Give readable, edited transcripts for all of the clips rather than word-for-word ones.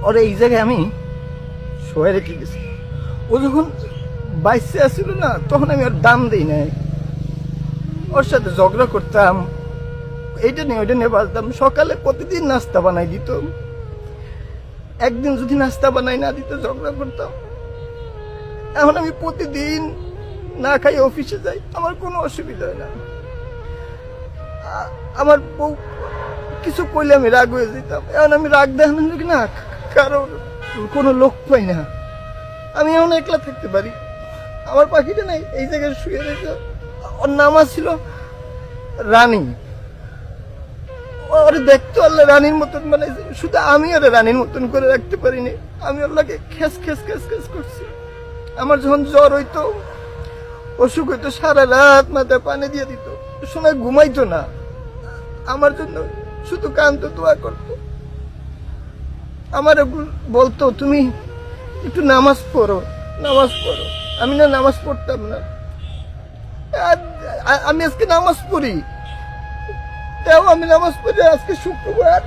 ওরে এই জায়গায় আমি শোয়ে রেখে গেছি। ও যখন বাইসে আসছিল না, তখন আমি ওর দাম দিই নাই। ওর সাথে ঝগড়া করতাম, এইটা নিয়ে ওইটা নিয়ে বাজতাম। সকালে প্রতিদিন নাস্তা বানাই দিত, একদিন যদি নাস্তা বানাই না দিত ঝগড়া করতাম। এখন আমি প্রতিদিন না খাই অফিসে যাই, আমার কোনো অসুবিধা হয় না। আমার বউ কিছু কইলে আমি রাগ হয়ে যেতাম, এখন আমি রাগ দেখানো না, কারণ কোনো লোক পাই না। আমি এখন একলা থাকতে পারি। আমার পাখিটা নাই এই জায়গায় শুয়ে রয়েছে। ওর নাম ছিল রানী। ওরে দেখতে আল্লাহ রানীর মতন বানাইছে, শুধু আমি ওরে রানীর মতন করে রাখতে পারিনি। আমি আল্লাহকে খেস খেস খেস খেস করছি। আমার যখন জ্বর হইতো, অসুখ হইতো, সারা রাত মাথায় পানি দিয়ে দিত, সময় ঘুমাইতো না। আমার জন্য শুধু কাঁদতো, দোয়া করতো। আমার বলতো তুমি একটু নামাজ পড়ো, নামাজ পড়ো। আমি না নামাজ পড়তাম না। আমি আজকে নামাজ পড়ি, তাও আমি নামাজ পড়ি। আজকে শুক্রবার,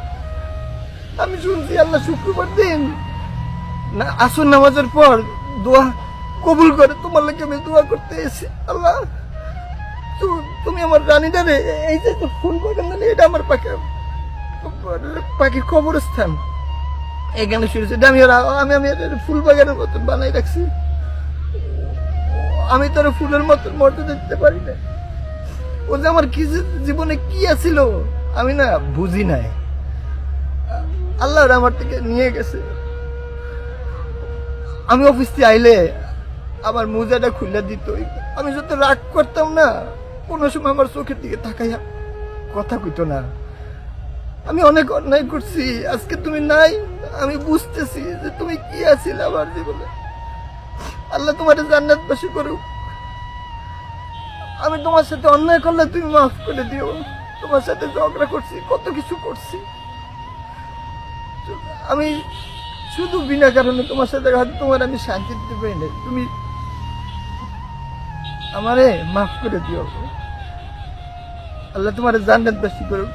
আমি শুনছি আল্লাহ শুক্রবার দিন না আসর নামাজের পর দোয়া কবুল করে। তোমার লাগে আমি দোয়া করতে এসেছি। আল্লাহ তুমি আমার রানীটারে, এই যে ফুল বাগান, এটা আমার পাখির কবরস্থান এখানে শুয়েছে। আমি আমি ফুল বাগানের মতন বানাই রাখছি। আমি তোর ফুলের মতন মরতে দেখতে পারি না। ও যে আমার কি জীবনে কি আছিল আমি না বুঝি নাই। আল্লাহ আমার থেকে নিয়ে গেছে। আমি অফিস থেকে আইলে আমার মোজাটা খুলে দিত। আমি যত রাগ করতাম না, কোনো সময় আমার চোখের দিকে তাকাইয়া কথা কইতো না। আমি অনেক অন্যায় করছি। আজকে তুমি নাই, আমি বুঝতেছি যে তুমি কি আছিল আমার জীবনে। আল্লাহ তোমার জান্নাতবাসী করুক। আমি তোমার সাথে অন্যায় করলে তুমি মাফ করে দিও। তোমার সাথে ঝগড়া করছি, কত কিছু করছি। আমি শুধু বিনা কারণে তোমার সাথে তোমার আমি শান্তি দিতে পারি না। তুমি আমারে মাফ করে দিও। আল্লাহ তোমার জান্নাতবাসী করুক।